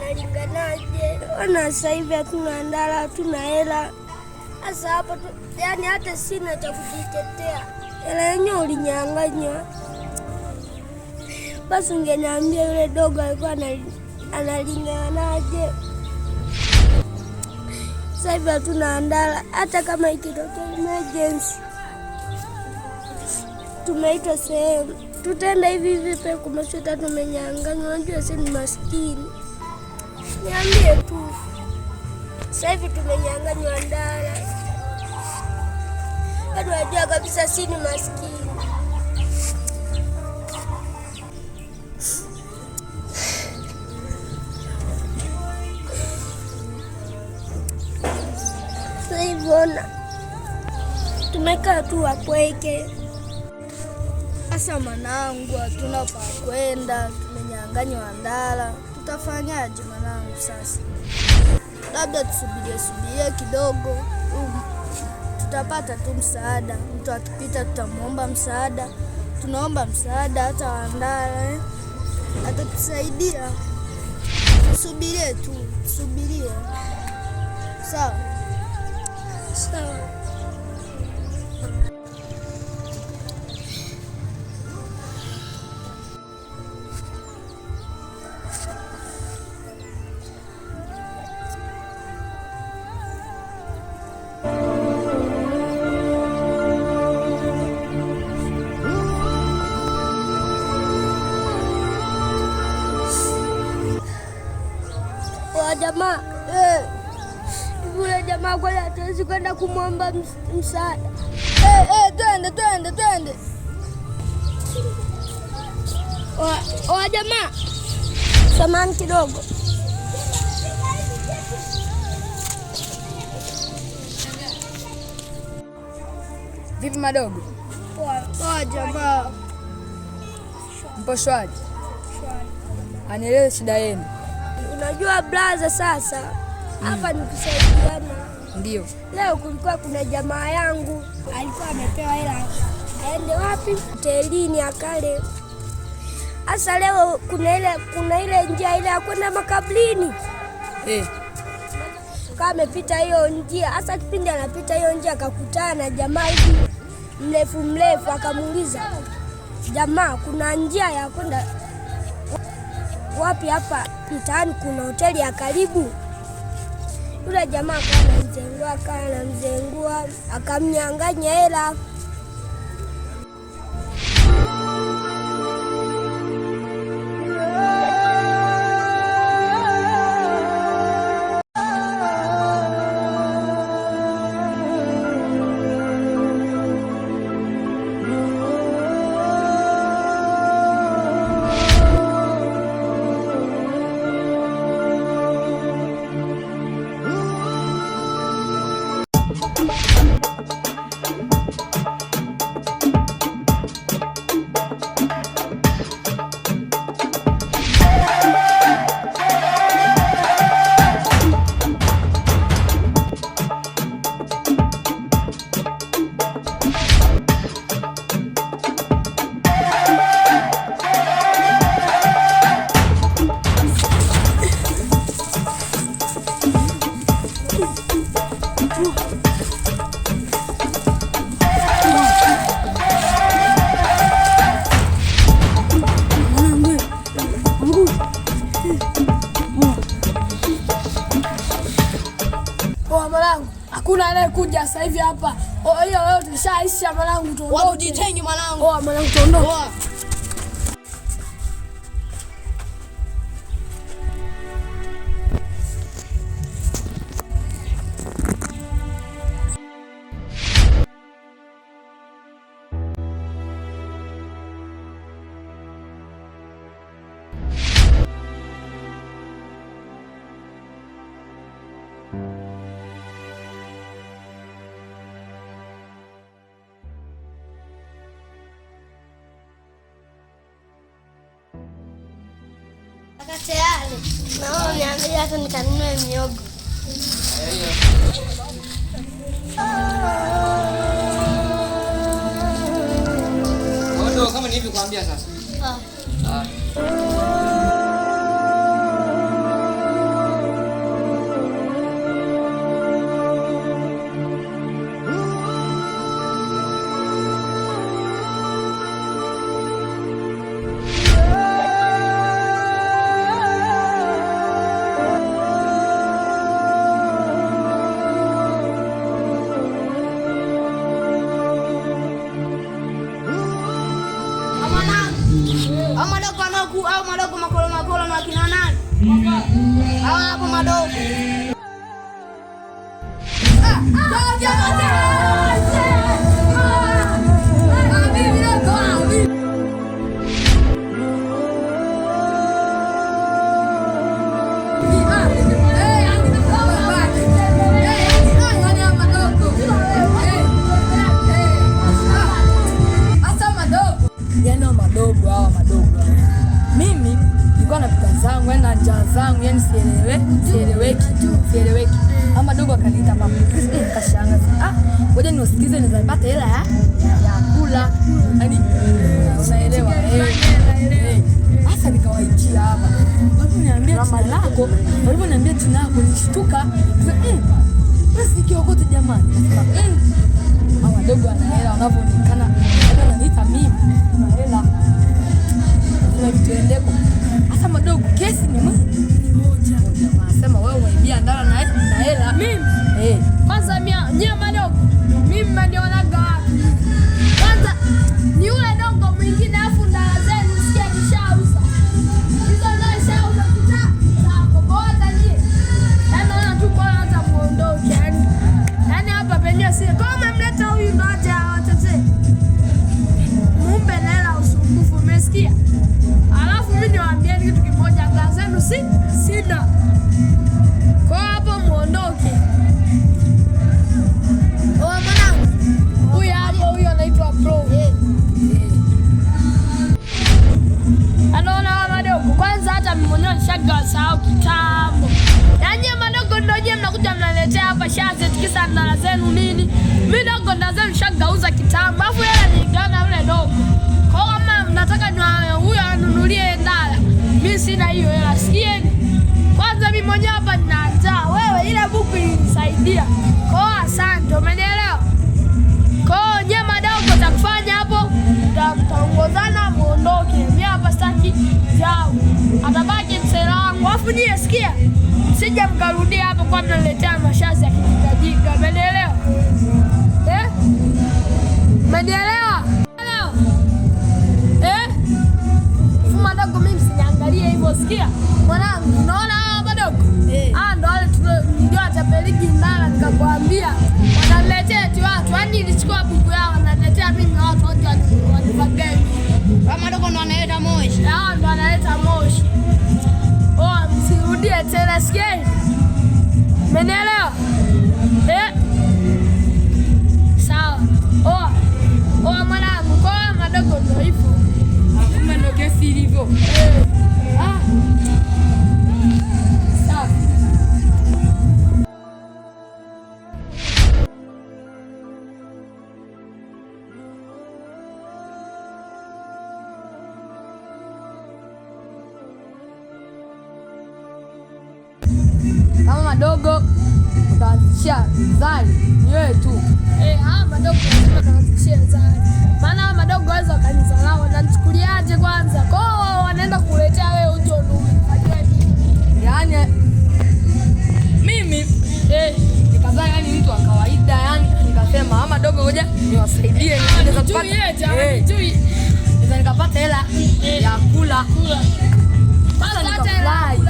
nalinganaje? Ona sasa hivi hatuna ndala, hatuna hela. Sasa hapa yani hata sina cha kujitetea. Hela yenyewe ulinyang'anywa. Basi ungeniambia yule dogo alikuwa analinganaje. Sasa hivi hatuna ndala, hata kama ikitokea emergency tumeitwa sehemu, tutaenda hivi hivi pe kumashota tumenyang'anywa. Unajua sisi ni maskini. Niambie tu. Sasa hivi tumenyang'anywa ndala. Bado wajua kabisa sisi ni maskini. Sasa hivi ona tumekaa tu wapweke. Sasa mwanangu, hatuna pa kwenda, tumenyang'anywa ndala. Tutafanyaje mwanangu sasa? Labda tusubirie kidogo. Tutapata tu msaada. Mtu akipita tutamuomba msaada. Tunaomba msaada hata wa ndala. Atatusaidia. Tusubirie tu, tusubirie. Sawa? Sawa. Jamaa, yule jamaa kwa hatuwezi kwenda kumwomba msaada. Twende. Jamaa, samahani kidogo. Vipi madogo? Poa jamaa. Mpo shwari? Anieleze shida yenu. Unajua blaza sasa, hapa ni kusaidiana. Ndio. Leo kulikuwa kuna jamaa yangu, alikuwa amepewa hela. Aende wapi? Hotelini akale. Asa leo kuna ile njia ile ya kwenda makaburini. Kama amepita hiyo njia, asa kipindi anapita hiyo njia akakutana na jamaa hivi mrefu, akamuuliza, "Jamaa, kuna njia ya kwenda wapi hapa mtaani, kuna hoteli ya karibu?" Yule jamaa akawa anamzengua, akamnyang'anya hela. Hakuna anayekuja sasa hivi hapa. Hiyo leo tulishaisha mwanangu, tuondoke. Watu jitenge mwanangu. Mwanangu tuondoke. Tayari. Naona niangalia hata nikanunue miogo. Ndio kama nilivyokuambia sasa. huku au madogo makolo na kina nani? Hawa hapo madogo. Mimi nilikuwa napita zangu na njaa zangu, yani sieleweki. Ama dogo akaniita mama. Nikashanga. Ngoja niwasikize nizapata hela ya kula. Yaani unaelewa? Sasa nikawaitia hapa. Waliponiambia jina lako, nilishtuka. Basi kiokote jamani. Hawa dogo ana hela wanavyoonekana. Wananiita mimi. Na hela. Tuendeko. Hasa madogo kesi ni moja. Wanasema wewe unaibia ndala na hela. Mimi. Kwanza nyie madogo. Mimi mnanionaga wapi? Kwanza ni yule dogo mwingine afu ndala zenu sikia kishauza. Hizo ndio shauza hapo bora nyie. Naona tu bora hata muondoke yani hapa penyewe si kama mleta huyu ndo aje awatetee. Mumbe na hela usumbufu umesikia? Alafu mimi niwaambieni kitu kimoja, ndala zenu sina. Kwa hapo muondoke. Mwanangu. Huyu anaitwa Pro. Anaona madogo. Kwanza hata mimi mwenyewe nishasahau kitambo. Yaani madogo ndio je mnakuja mnaletea hapa shaze tikisa ndala zenu nini? Mimi dogo ndala zenu nishagauza kitambo. Alafu yeye nigana yule dogo. Kwa kama mnataka huyu anunulie ndala. Mimi sina hiyo hela. Sikieni. Kwanza mimi mwenyewe hapa ninaanza. Wewe ile buku ilinisaidia. Kwa asante, umenielewa? Kwa nyama dogo takufanya hapo, tutaongozana muondoke. Mimi hapa sitaki jao. Atabaki msela wangu. Alafu nie sikia. Sija mkarudia hapo kwa mnaletea mashazi ya kijijika. Umenielewa? Umenielewa? Fuma dogo mimi msiniangalie hivyo sikia. Mwanangu, unaona hawa madogo? Ndo wale ndio atapeliki ndala nikakwambia. Wanaletea eti watu, yani nilichukua buku yao wanaletea mimi watu wote wanipagae. Hawa madogo ndo wanaleta moshi. Ndo wanaleta moshi. Msirudie tena sikia. Umenielewa? Sawa. Mwanangu, kwa madogo ndo hivyo. Kumbe ndo kesi ilivyo. Kama madogo utaanzisha zali ni wewe tu. Madogo utaanzisha zali. Maana madogo waweza wakanizalau, wananichukuliaje kwanza? Kwa wanaenda kuletea wewe uje unufanyia nini? Yaani mimi nikazaa yani mtu wa kawaida yani nikasema madogo ngoja niwasaidie naweza nikapata hela ya kula. Sasa nikafurahi.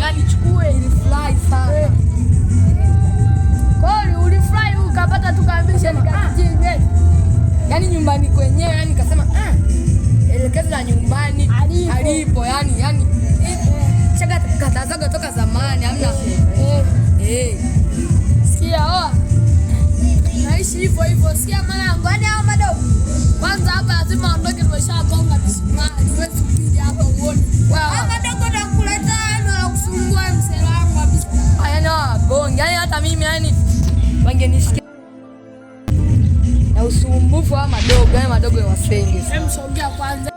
Yaani chukue ilifurahi sana. Kwa hiyo ulifurahi ukapata tukamisha nikajijini. Yaani nyumbani kwenyewe yani nikasema elekeza la nyumbani alipo yani chaka katazaga toka zamani hamna. Sikia naishi hivyo sikia mwanangu yani hao madogo. Kwanza hapa lazima aondoke tumeshagonga misumari. Wewe subiri hapa uone. Hao madogo ndo kuleta na kusumbua msela wangu kabisa. Yaani gonga yani hata mimi yani wangenisikia. Na usumbufu wa madogo yani madogo ya wasenge. Sogea kwanza.